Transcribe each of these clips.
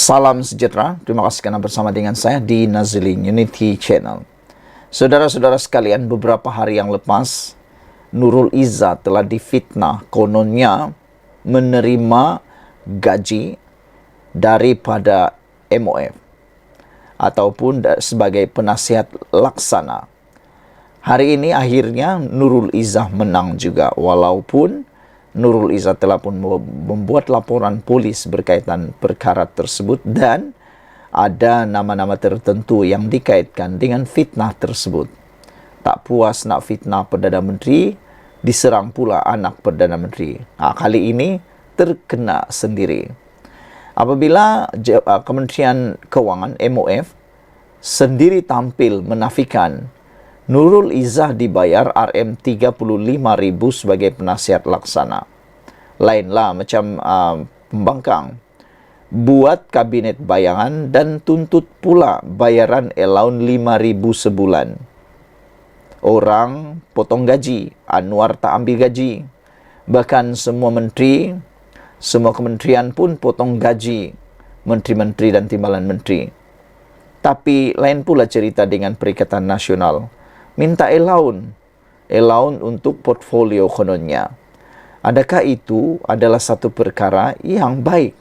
Salam sejahtera, terima kasih kerana bersama dengan saya di Nazilin Unity Channel. Saudara-saudara sekalian, beberapa hari yang lepas, Nurul Izzah telah difitnah kononnya menerima gaji daripada MOF ataupun sebagai penasihat laksana. Hari ini akhirnya Nurul Izzah menang juga, walaupun Nurul Izzah telah pun membuat laporan polis berkaitan perkara tersebut dan ada nama-nama tertentu yang dikaitkan dengan fitnah tersebut. Tak puas nak fitnah Perdana Menteri, diserang pula anak Perdana Menteri. Kali ini terkena sendiri. Apabila Kementerian Kewangan MOF sendiri tampil menafikan Nurul Izzah dibayar RM35,000 sebagai penasihat laksana. Lainlah macam pembangkang. Buat kabinet bayangan dan tuntut pula bayaran allowance 5,000 sebulan. Orang potong gaji, Anwar tak ambil gaji. Bahkan semua menteri, semua kementerian pun potong gaji menteri-menteri dan timbalan menteri. Tapi lain pula cerita dengan Perikatan Nasional. Minta allowance untuk portfolio kononnya. Adakah itu adalah satu perkara yang baik?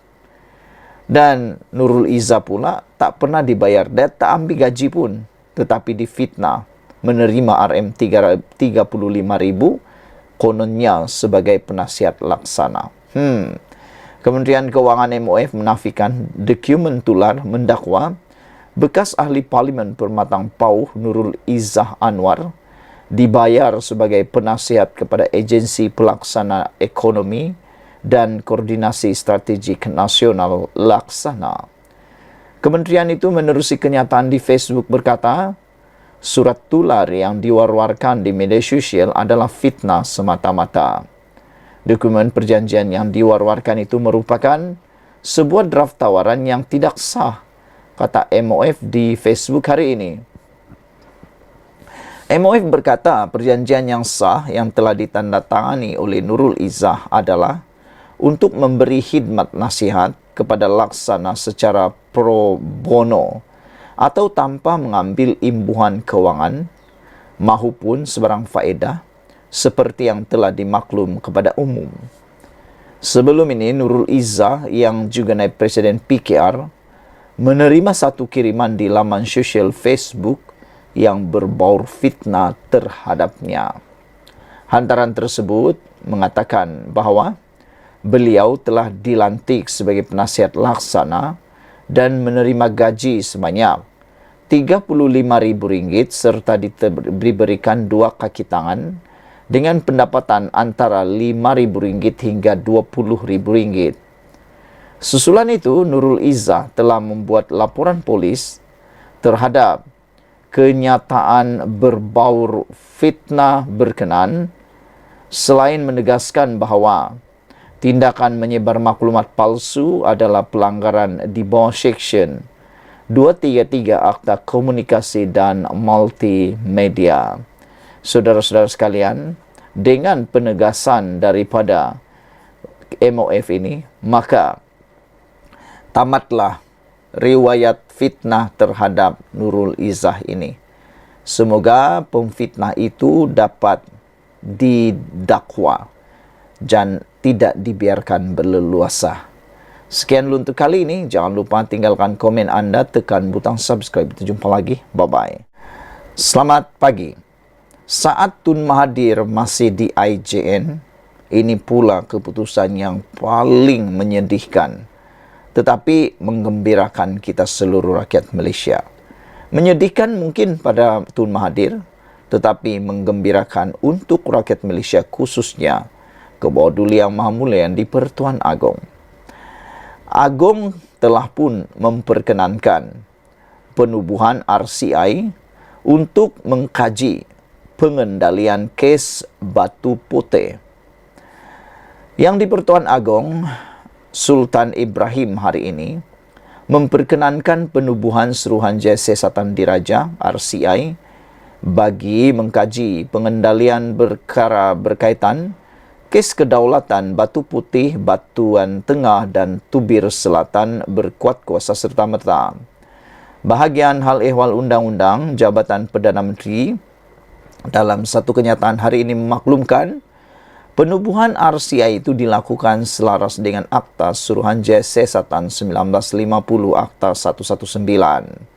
Dan Nurul Izzah pula tak pernah dibayar dan tak ambil gaji pun, tetapi difitnah menerima RM35,000 kononnya sebagai penasihat laksana. Kementerian Kewangan MOF menafikan dokumen tular mendakwa bekas ahli Parlimen Permatang Pauh Nurul Izzah Anwar dibayar sebagai penasihat kepada Agensi Pelaksana Ekonomi dan Koordinasi Strategik Nasional Laksana. Kementerian itu menerusi kenyataan di Facebook berkata, surat tular yang diwar-warkan di media sosial adalah fitnah semata-mata. Dokumen perjanjian yang diwar-warkan itu merupakan sebuah draft tawaran yang tidak sah, kata MOF di Facebook hari ini. MOF berkata perjanjian yang sah yang telah ditandatangani oleh Nurul Izzah adalah untuk memberi khidmat nasihat kepada laksana secara pro bono atau tanpa mengambil imbuhan kewangan mahupun sebarang faedah seperti yang telah dimaklum kepada umum. Sebelum ini Nurul Izzah yang juga naib Presiden PKR menerima satu kiriman di laman sosial Facebook yang berbaur fitnah terhadapnya. Hantaran tersebut mengatakan bahawa beliau telah dilantik sebagai penasihat laksana dan menerima gaji sebanyak RM35,000 serta diberikan 2 kaki tangan dengan pendapatan antara RM5,000 hingga RM20,000. Susulan itu, Nurul Izzah telah membuat laporan polis terhadap kenyataan berbaur fitnah berkenan selain menegaskan bahawa tindakan menyebar maklumat palsu adalah pelanggaran di bawah Seksyen 233 Akta Komunikasi dan Multimedia. Saudara-saudara sekalian, dengan penegasan daripada MOF ini, maka tamatlah riwayat fitnah terhadap Nurul Izzah ini. Semoga pemfitnah itu dapat didakwa dan tidak dibiarkan berleluasa. Sekian dulu untuk kali ini. Jangan lupa tinggalkan komen anda, tekan butang subscribe. Kita jumpa lagi. Bye-bye. Selamat pagi. Saat Tun Mahathir masih di IJN, ini pula keputusan yang paling menyedihkan, tetapi menggembirakan kita seluruh rakyat Malaysia. Menyedihkan mungkin pada Tun Mahathir, tetapi menggembirakan untuk rakyat Malaysia khususnya ke bawah Duli Yang Maha Mulia yang di-Pertuan Agong. Agong telah pun memperkenankan penubuhan RCI untuk mengkaji pengendalian kes Batu Putih. Yang di-Pertuan Agong, Sultan Ibrahim hari ini memperkenankan penubuhan Suruhanjaya Siasatan Diraja RCI bagi mengkaji pengendalian perkara berkaitan Kes kedaulatan Batu Putih, Batuan Tengah dan Tubir Selatan berkuat kuasa serta-merta. Bahagian hal ehwal undang-undang Jabatan Perdana Menteri dalam satu kenyataan hari ini memaklumkan penubuhan RCI itu dilakukan selaras dengan Akta Suruhan Siasatan 1950 Akta 119.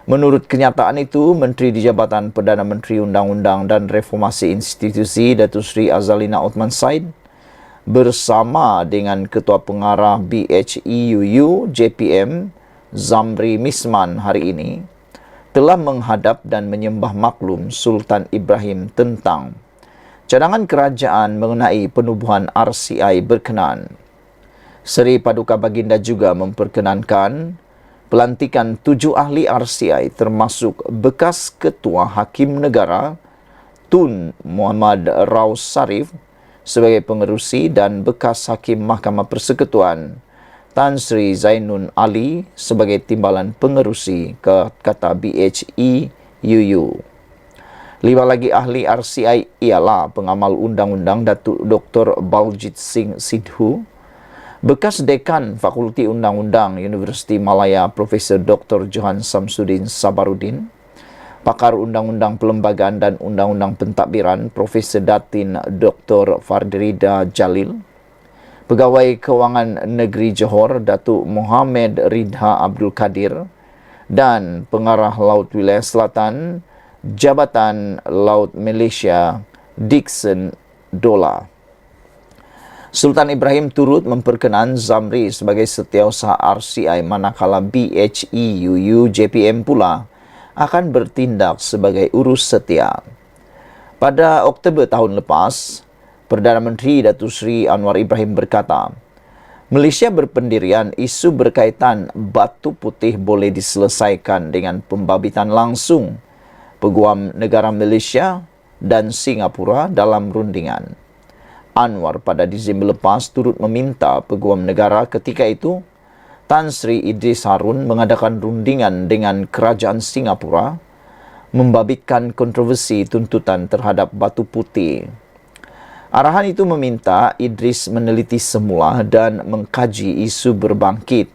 Menurut kenyataan itu, Menteri di Jabatan Perdana Menteri Undang-Undang dan Reformasi Institusi Datuk Seri Azalina Othman Said bersama dengan Ketua Pengarah BHEUU JPM Zamri Misman hari ini telah menghadap dan menyembah maklum Sultan Ibrahim tentang cadangan kerajaan mengenai penubuhan RCI berkenan. Seri Paduka Baginda juga memperkenankan pelantikan 7 ahli RCI termasuk bekas Ketua Hakim Negara Tun Muhammad Raus Sarif sebagai pengerusi dan bekas Hakim Mahkamah Persekutuan Tan Sri Zainun Ali sebagai timbalan pengerusi, kata BHEUU. 5 lagi ahli RCI ialah pengamal undang-undang Datuk Dr. Baljit Singh Sidhu, bekas Dekan Fakulti Undang-Undang Universiti Malaya Profesor Dr. Johan Samsudin Sabarudin, pakar Undang-Undang Perlembagaan dan Undang-Undang Pentadbiran Profesor Datin Dr. Fardrida Jalil, Pegawai Kewangan Negeri Johor Datuk Mohamed Ridha Abdul Kadir dan Pengarah Laut Wilayah Selatan Jabatan Laut Malaysia Dixon Dola. Sultan Ibrahim turut memperkenan Zamri sebagai setiausaha RCI manakala BHEUU JPM pula akan bertindak sebagai urus setia. Pada Oktober tahun lepas, Perdana Menteri Datuk Seri Anwar Ibrahim berkata, Malaysia berpendirian isu berkaitan Batu Putih boleh diselesaikan dengan pembabitan langsung Peguam Negara Malaysia dan Singapura dalam rundingan. Anwar pada Disember lepas turut meminta Peguam Negara ketika itu, Tan Sri Idris Harun mengadakan rundingan dengan Kerajaan Singapura membabitkan kontroversi tuntutan terhadap Batu Putih. Arahan itu meminta Idris meneliti semula dan mengkaji isu berbangkit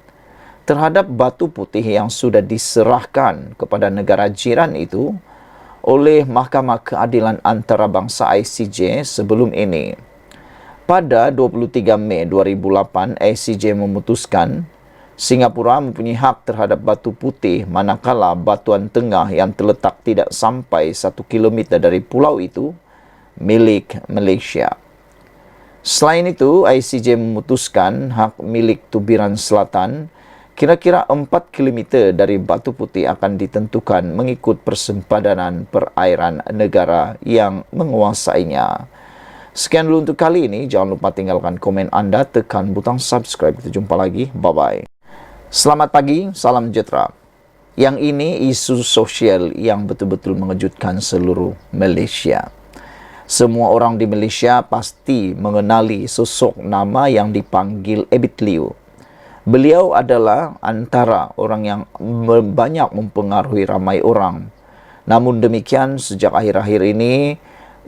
terhadap Batu Putih yang sudah diserahkan kepada negara jiran itu oleh Mahkamah Keadilan Antarabangsa ICJ sebelum ini. Pada 23 Mei 2008, ICJ memutuskan Singapura mempunyai hak terhadap Batu Putih manakala Batuan Tengah yang terletak tidak sampai 1 kilometer dari pulau itu milik Malaysia. Selain itu, ICJ memutuskan hak milik Tubiran Selatan kira-kira 4 kilometer dari Batu Putih akan ditentukan mengikut persempadanan perairan negara yang menguasainya. Sekian dulu untuk kali ini. Jangan lupa tinggalkan komen anda, tekan butang subscribe. Kita jumpa lagi. Bye-bye. Selamat pagi, salam sejahtera. Yang ini isu sosial yang betul-betul mengejutkan seluruh Malaysia. Semua orang di Malaysia pasti mengenali sosok nama yang dipanggil Abid Liu. Beliau adalah antara orang yang banyak mempengaruhi ramai orang. Namun demikian, sejak akhir-akhir ini,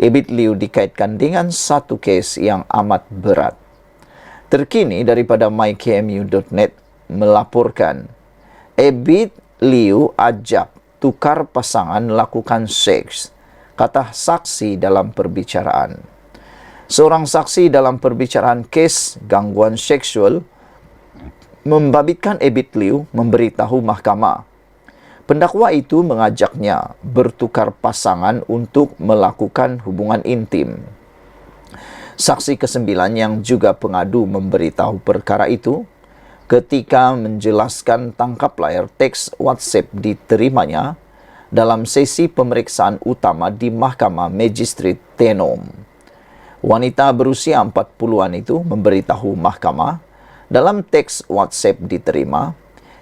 Abid Liu dikaitkan dengan satu kes yang amat berat. Terkini daripada mykmu.net melaporkan, Abid Liu ajak tukar pasangan lakukan seks, kata saksi dalam perbicaraan. Seorang saksi dalam perbicaraan kes gangguan seksual membabitkan Abid Liu memberitahu mahkamah pendakwa itu mengajaknya bertukar pasangan untuk melakukan hubungan intim. Saksi ke-9 yang juga pengadu memberitahu perkara itu ketika menjelaskan tangkap layar teks WhatsApp diterimanya dalam sesi pemeriksaan utama di Mahkamah Magistrat Tenom. Wanita berusia 40-an itu memberitahu mahkamah dalam teks WhatsApp diterima,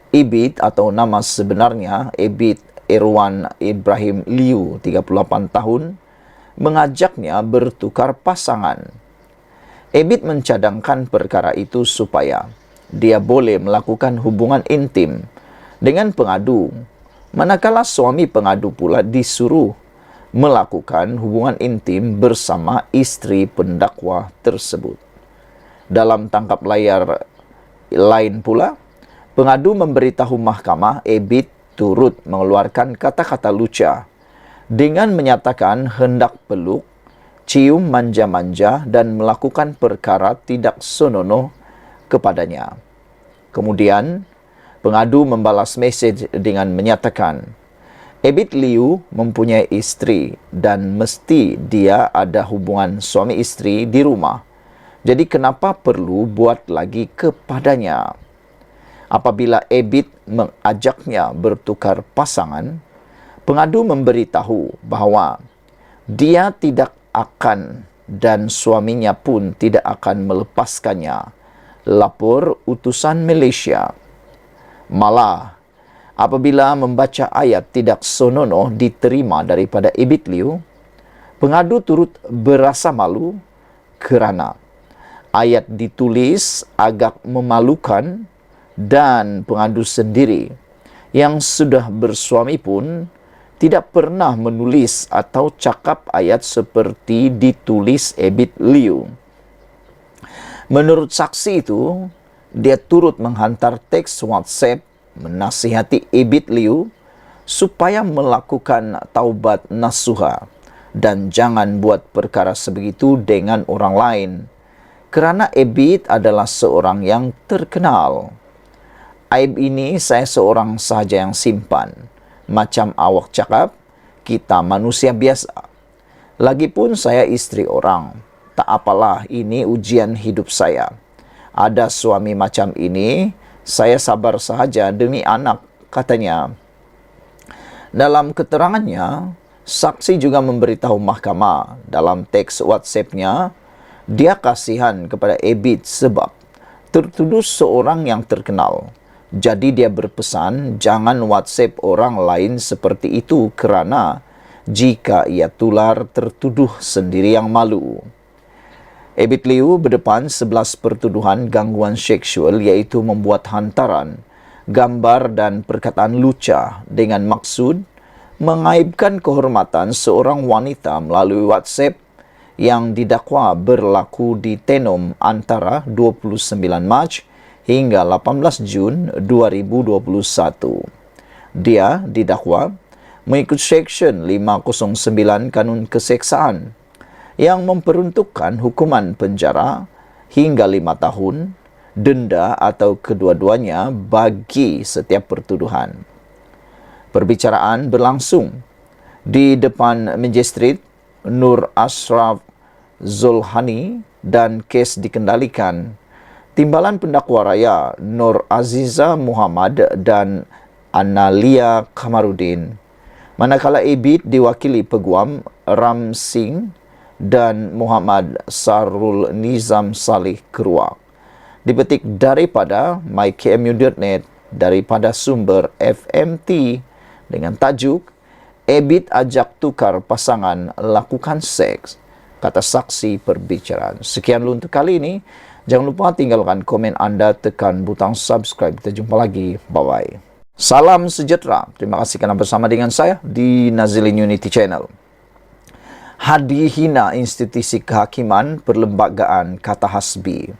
Abid atau nama sebenarnya Abid Irwan Ibrahim Liu, 38 tahun, mengajaknya bertukar pasangan. Abid mencadangkan perkara itu supaya dia boleh melakukan hubungan intim dengan pengadu, manakala suami pengadu pula disuruh melakukan hubungan intim bersama istri pendakwa tersebut. Dalam tangkap layar lain pula, pengadu memberitahu mahkamah Ebit turut mengeluarkan kata-kata luca dengan menyatakan hendak peluk, cium manja-manja dan melakukan perkara tidak senonoh kepadanya. Kemudian, pengadu membalas mesej dengan menyatakan, Ebit Liu mempunyai istri dan mesti dia ada hubungan suami istri di rumah. Jadi kenapa perlu buat lagi kepadanya? Apabila Ebit mengajaknya bertukar pasangan, pengadu memberitahu bahawa dia tidak akan dan suaminya pun tidak akan melepaskannya, lapor utusan Malaysia. Malah, apabila membaca ayat tidak senonoh diterima daripada Ebit Liu, pengadu turut berasa malu kerana ayat ditulis agak memalukan dan pengadu sendiri yang sudah bersuami pun tidak pernah menulis atau cakap ayat seperti ditulis Ebit Liu. Menurut saksi itu, dia turut menghantar teks WhatsApp menasihati Ebit Liu supaya melakukan taubat nasuha dan jangan buat perkara sebegitu dengan orang lain, kerana Ebit adalah seorang yang terkenal. Aib ini saya seorang sahaja yang simpan. Macam awak cakap, kita manusia biasa. Lagipun saya istri orang. Tak apalah, ini ujian hidup saya. Ada suami macam ini, saya sabar sahaja demi anak, katanya. Dalam keterangannya, saksi juga memberitahu mahkamah dalam teks WhatsApp-nya, dia kasihan kepada Ebit sebab tertuduh seorang yang terkenal. Jadi dia berpesan jangan WhatsApp orang lain seperti itu kerana jika ia tular tertuduh sendiri yang malu. Ebit Liu berdepan 11 pertuduhan gangguan seksual iaitu membuat hantaran, gambar dan perkataan luca dengan maksud mengaibkan kehormatan seorang wanita melalui WhatsApp yang didakwa berlaku di Tenom antara 29 Mac hingga 18 Jun 2021. Dia didakwa mengikut Seksyen 509 Kanun Keseksaan yang memperuntukkan hukuman penjara hingga 5 tahun, denda atau kedua-duanya bagi setiap pertuduhan. Perbicaraan berlangsung di depan Magistrate Nur Ashraf Zulhani dan kes dikendalikan Timbalan Pendakwa Raya Nur Aziza Muhammad dan Analia Kamarudin. Manakala Ebit diwakili Peguam Ram Singh dan Muhammad Sarul Nizam Salih Keruak. Dipetik daripada mykmu.net daripada sumber FMT dengan tajuk Ebit ajak tukar pasangan lakukan seks, kata saksi perbicaraan. Sekian dulu untuk kali ini. Jangan lupa tinggalkan komen anda, tekan butang subscribe. Kita jumpa lagi. Bye-bye. Salam sejahtera. Terima kasih kerana bersama dengan saya di Nazilin Unity Channel. Hadi hina institusi kehakiman perlembagaan, kata Hasbi.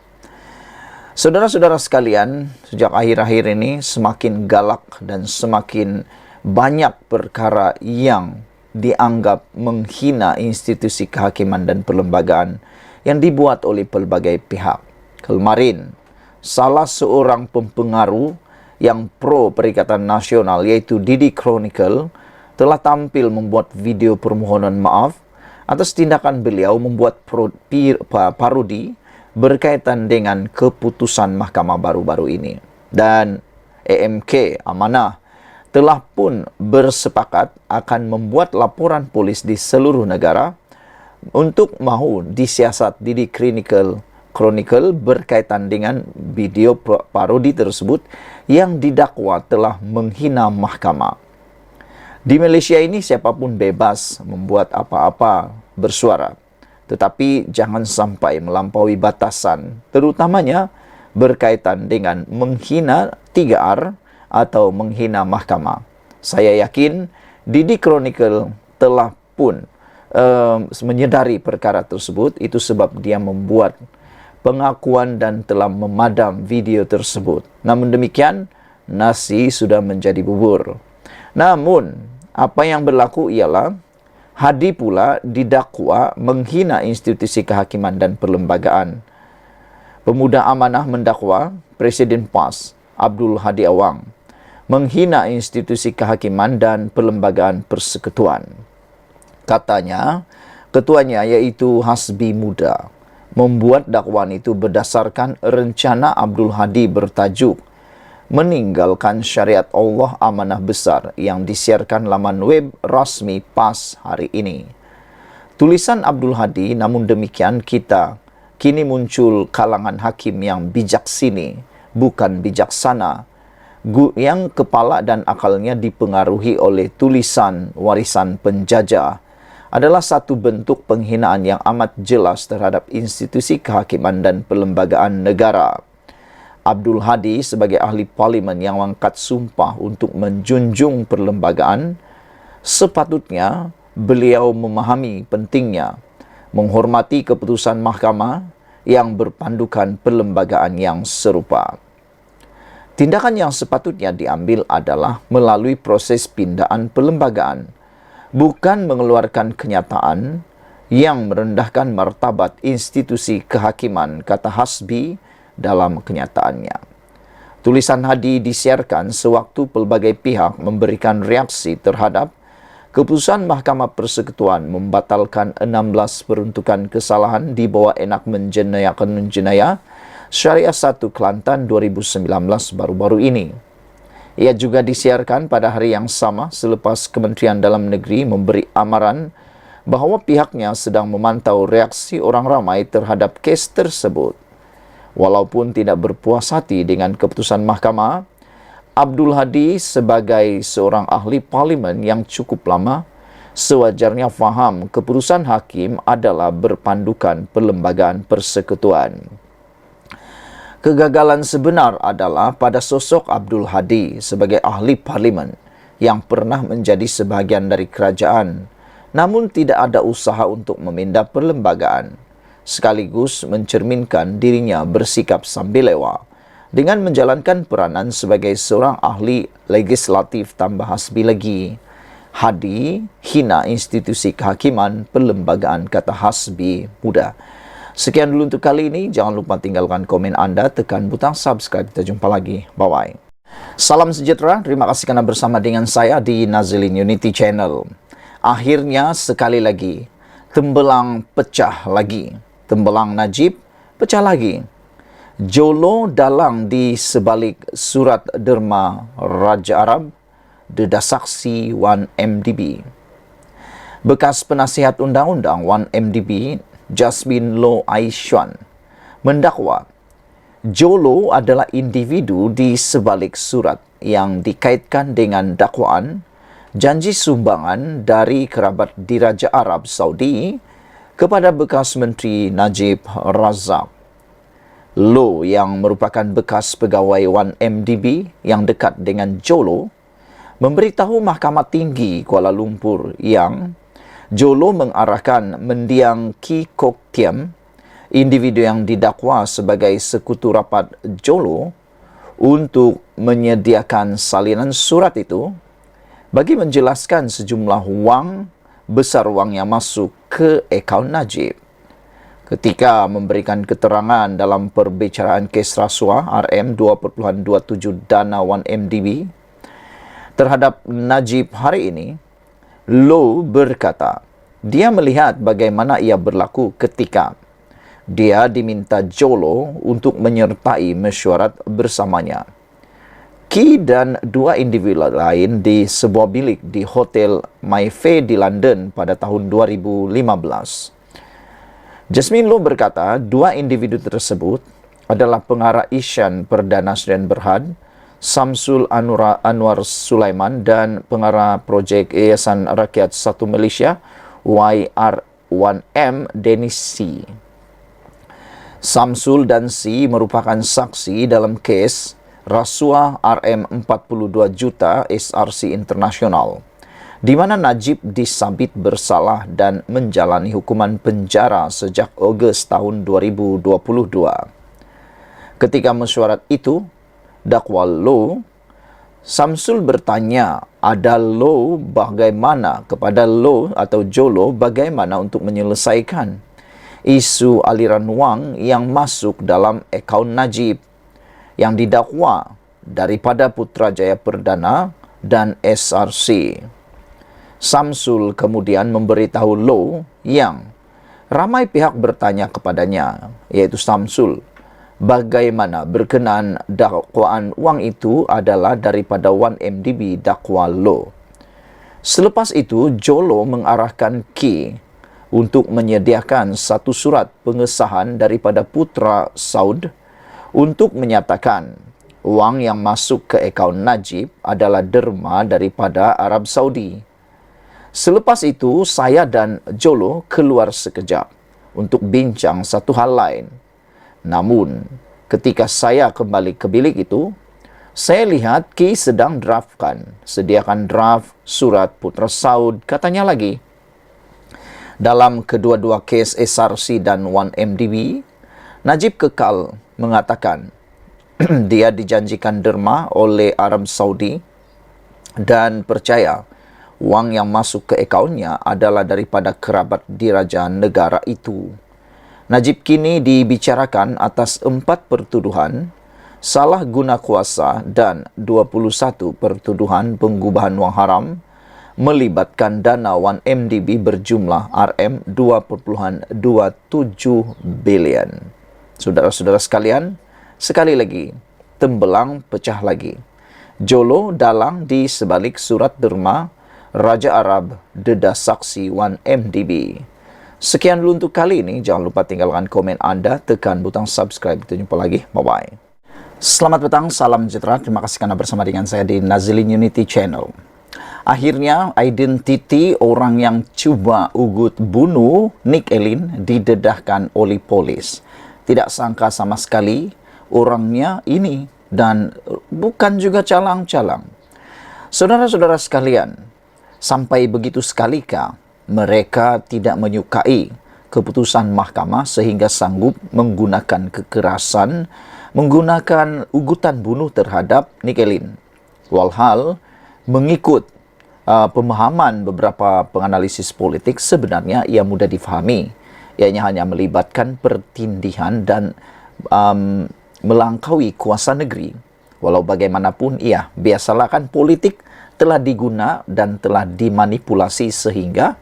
Saudara-saudara sekalian, sejak akhir-akhir ini semakin galak dan semakin banyak perkara yang dianggap menghina institusi kehakiman dan perlembagaan yang dibuat oleh pelbagai pihak. Kemarin, salah seorang pempengaruh yang pro Perikatan Nasional iaitu Didi Chronicle telah tampil membuat video permohonan maaf atas tindakan beliau membuat parodi berkaitan dengan keputusan mahkamah baru-baru ini. Dan AMK Amanah telah pun bersepakat akan membuat laporan polis di seluruh negara untuk mahu disiasat Didi Chronicle berkaitan dengan video parodi tersebut yang didakwa telah menghina mahkamah. Di Malaysia ini siapapun bebas membuat apa-apa bersuara, tetapi jangan sampai melampaui batasan, terutamanya berkaitan dengan menghina 3R atau menghina mahkamah. Saya yakin Didi Chronicle telah pun menyedari perkara tersebut. Itu sebab dia membuat pengakuan dan telah memadam video tersebut. Namun demikian, nasi sudah menjadi bubur. Namun, apa yang berlaku ialah Hadi pula didakwa menghina institusi kehakiman dan perlembagaan. Pemuda Amanah mendakwa Presiden PAS, Abdul Hadi Awang, menghina institusi kehakiman dan perlembagaan persekutuan. Katanya, ketuanya iaitu Hasbi Muda membuat dakwaan itu berdasarkan rencana Abdul Hadi bertajuk Meninggalkan Syariat Allah Amanah Besar yang disiarkan laman web rasmi PAS hari ini. Tulisan Abdul Hadi, namun demikian kini muncul kalangan hakim yang bijaksini, bukan bijaksana, yang kepala dan akalnya dipengaruhi oleh tulisan warisan penjajah, adalah satu bentuk penghinaan yang amat jelas terhadap institusi kehakiman dan perlembagaan negara. Abdul Hadi sebagai ahli parlimen yang mengangkat sumpah untuk menjunjung perlembagaan, sepatutnya beliau memahami pentingnya menghormati keputusan mahkamah yang berpandukan perlembagaan yang serupa. Tindakan yang sepatutnya diambil adalah melalui proses pindaan perlembagaan, bukan mengeluarkan kenyataan yang merendahkan martabat institusi kehakiman, kata Hasbi dalam kenyataannya. Tulisan Hadi disiarkan sewaktu pelbagai pihak memberikan reaksi terhadap keputusan Mahkamah Persekutuan membatalkan 16 peruntukan kesalahan di bawah enakmen jenayah Kanun Jenayah Syariah 1 Kelantan 2019 baru-baru ini. Ia juga disiarkan pada hari yang sama selepas Kementerian Dalam Negeri memberi amaran bahawa pihaknya sedang memantau reaksi orang ramai terhadap kes tersebut. Walaupun tidak berpuas hati dengan keputusan mahkamah, Abdul Hadi sebagai seorang ahli parlimen yang cukup lama, sewajarnya faham keputusan hakim adalah berpandukan perlembagaan persekutuan. Kegagalan sebenar adalah pada sosok Abdul Hadi sebagai ahli parlimen yang pernah menjadi sebahagian dari kerajaan, namun tidak ada usaha untuk memindah perlembagaan, sekaligus mencerminkan dirinya bersikap sambilewa dengan menjalankan peranan sebagai seorang ahli legislatif. Tambah Hasbi lagi, Hadi hina institusi kehakiman perlembagaan, kata Hasbi Muda. Sekian dulu untuk kali ini. Jangan lupa tinggalkan komen anda, tekan butang subscribe. Kita jumpa lagi. Bye-bye. Salam sejahtera. Terima kasih kerana bersama dengan saya di Nazilin Unity Channel. Akhirnya sekali lagi, tembelang pecah lagi. Tembelang Najib pecah lagi. Jolo dalang di sebalik surat derma Raja Arab, dedah saksi 1MDB. Bekas penasihat undang-undang 1MDB, Jasmine Loh Aiswan, mendakwa Jolo adalah individu di sebalik surat yang dikaitkan dengan dakwaan janji sumbangan dari kerabat Diraja Arab Saudi kepada bekas Menteri Najib Razak. Loh yang merupakan bekas pegawai 1MDB yang dekat dengan Jolo memberitahu Mahkamah Tinggi Kuala Lumpur yang Jolo mengarahkan mendiang Ki Kok Tiam, individu yang didakwa sebagai sekutu rapat Jolo, untuk menyediakan salinan surat itu bagi menjelaskan sejumlah besar wang yang masuk ke akaun Najib. Ketika memberikan keterangan dalam perbicaraan kes rasuah RM2.27 dana 1MDB terhadap Najib hari ini, Loh berkata dia melihat bagaimana ia berlaku ketika dia diminta Jolo untuk menyertai mesyuarat bersamanya. Ki dan dua individu lain di sebuah bilik di Hotel Mayfair di London pada tahun 2015. Jasmine Loh berkata dua individu tersebut adalah pengarah Isyan Perdana Sdn Berhad, Samsul Anwar Sulaiman, dan pengarah projek Yayasan Rakyat 1 Malaysia, YR1M, Dennis C. Samsul dan C merupakan saksi dalam kes rasuah RM42 juta SRC Internasional di mana Najib disabit bersalah dan menjalani hukuman penjara sejak Ogos tahun 2022. Ketika mesyuarat itu, dakwa Low, Samsul bertanya ada Low bagaimana kepada Low atau Jolo bagaimana untuk menyelesaikan isu aliran wang yang masuk dalam akaun Najib yang didakwa daripada Putrajaya Perdana dan SRC. Samsul kemudian memberitahu Low yang ramai pihak bertanya kepadanya, yaitu Samsul, bagaimana berkenaan dakwaan wang itu adalah daripada 1MDB dakwa Low. Selepas itu, Jolo mengarahkan Ki untuk menyediakan satu surat pengesahan daripada Putra Saud untuk menyatakan wang yang masuk ke akaun Najib adalah derma daripada Arab Saudi. Selepas itu, saya dan Jolo keluar sekejap untuk bincang satu hal lain. Namun, ketika saya kembali ke bilik itu, saya lihat Ki sedang sediakan draft surat Putra Saud, katanya lagi. Dalam kedua-dua kes SRC dan 1MDB, Najib kekal mengatakan dia dijanjikan derma oleh Arab Saudi dan percaya wang yang masuk ke akaunnya adalah daripada kerabat diraja negara itu. Najib kini dibicarakan atas 4 pertuduhan salah guna kuasa dan 21 pertuduhan penggubahan wang haram melibatkan dana 1MDB berjumlah RM2.27 bilion. Saudara-saudara sekalian, sekali lagi, tembelang pecah lagi. Jolo dalang di sebalik surat derma Raja Arab dedah saksi 1MDB. Sekian dulu untuk kali ini. Jangan lupa tinggalkan komen Anda, tekan butang subscribe. Kita jumpa lagi. Bye-bye. Selamat petang, salam sejahtera. Terima kasih karena bersama dengan saya di Nazilin Unity Channel. Akhirnya, identiti orang yang cuba ugut bunuh Nick Elin didedahkan oleh polis. Tidak sangka sama sekali orangnya ini dan bukan juga calang-calang. Saudara-saudara sekalian, sampai begitu sekalikah mereka tidak menyukai keputusan mahkamah sehingga sanggup menggunakan kekerasan, menggunakan ugutan bunuh terhadap Nick Elin. Walhal, mengikut pemahaman beberapa penganalisis politik, sebenarnya ia mudah difahami. Ianya hanya melibatkan pertindihan dan melangkaui kuasa negeri. Walau bagaimanapun, biasalah kan politik telah diguna dan telah dimanipulasi sehingga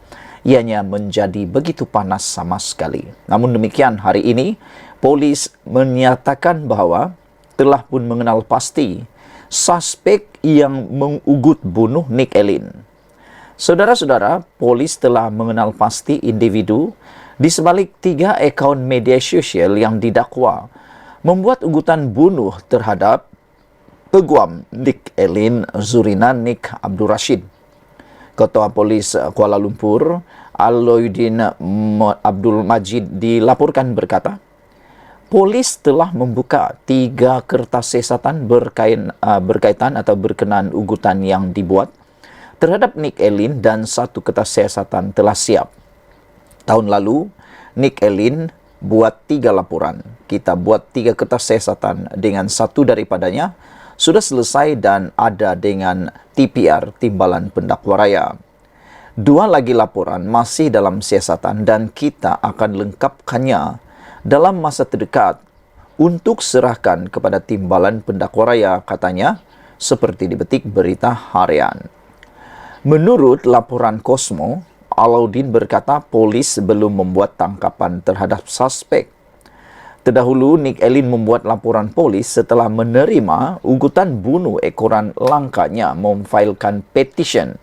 ianya menjadi begitu panas sama sekali. Namun demikian, hari ini polis menyatakan bahwa telah pun mengenal pasti suspek yang mengugut bunuh Nick Elin. Saudara-saudara, polis telah mengenal pasti individu di sebalik 3 akaun media sosial yang didakwa membuat ugutan bunuh terhadap peguam Nick Elin Zurina Nik Abdul Rashid. Ketua Polis Kuala Lumpur, Aloyuddin Abdul Majid dilaporkan berkata, polis telah membuka 3 kertas siasatan berkaitan atau berkenaan ugutan yang dibuat terhadap Nick Elin dan 1 kertas siasatan telah siap. Tahun lalu, Nick Elin buat 3 laporan. Kita buat 3 kertas siasatan dengan 1 daripadanya sudah selesai dan ada dengan TPR, Timbalan Pendakwa Raya. 2 lagi laporan masih dalam siasatan dan kita akan lengkapkannya dalam masa terdekat untuk serahkan kepada Timbalan Pendakwa Raya, katanya, seperti dibetik Berita Harian. Menurut laporan Cosmo, Alauddin berkata polis belum membuat tangkapan terhadap suspek. Terdahulu, Nick Elin membuat laporan polis setelah menerima ugutan bunuh ekoran langkanya memfailkan petition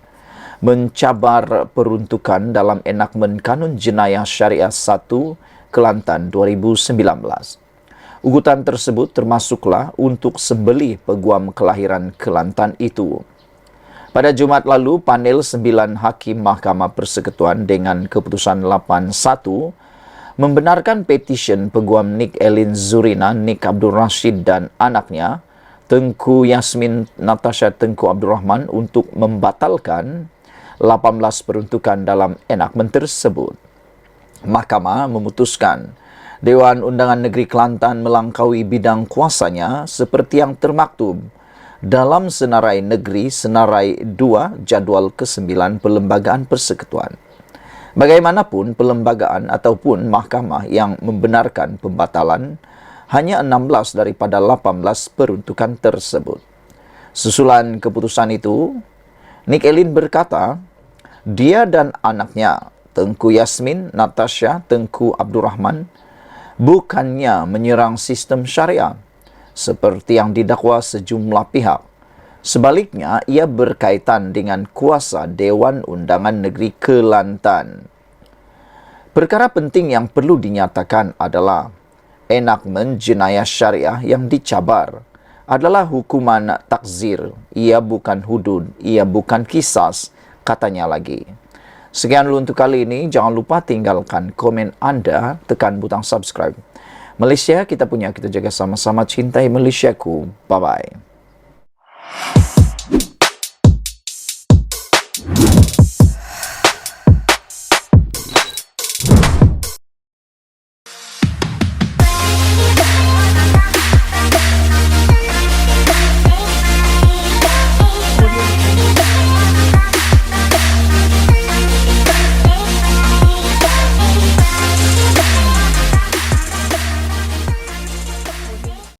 mencabar peruntukan dalam enakmen Kanun Jenayah Syariah 1 Kelantan 2019. Ugutan tersebut termasuklah untuk sembelih peguam kelahiran Kelantan itu. Pada Jumat lalu, panel 9 hakim Mahkamah Persekutuan dengan keputusan 8-1 membenarkan petisyen peguam Nick Elin Zurina Nik Abdul Rashid dan anaknya Tengku Yasmin Natasha Tengku Abdul Rahman untuk membatalkan 18 peruntukan dalam enakmen tersebut. Mahkamah memutuskan Dewan Undangan Negeri Kelantan melangkaui bidang kuasanya seperti yang termaktub dalam Senarai Negeri Senarai 2 Jadual ke-9 Perlembagaan Persekutuan. Bagaimanapun perlembagaan ataupun mahkamah yang membenarkan pembatalan hanya 16 daripada 18 peruntukan tersebut. Susulan keputusan itu, Nick Elin berkata, dia dan anaknya, Tengku Yasmin Natasha Tengku Abdurrahman, bukannya menyerang sistem syariah seperti yang didakwa sejumlah pihak. Sebaliknya, ia berkaitan dengan kuasa Dewan Undangan Negeri Kelantan. Perkara penting yang perlu dinyatakan adalah enakmen jenayah syariah yang dicabar adalah hukuman takzir. Ia bukan hudud, ia bukan kisas, katanya lagi. Sekian dulu untuk kali ini. Jangan lupa tinggalkan komen Anda, tekan butang subscribe. Malaysia kita punya, kita jaga sama-sama, cintai Malaysiaku. Bye-bye.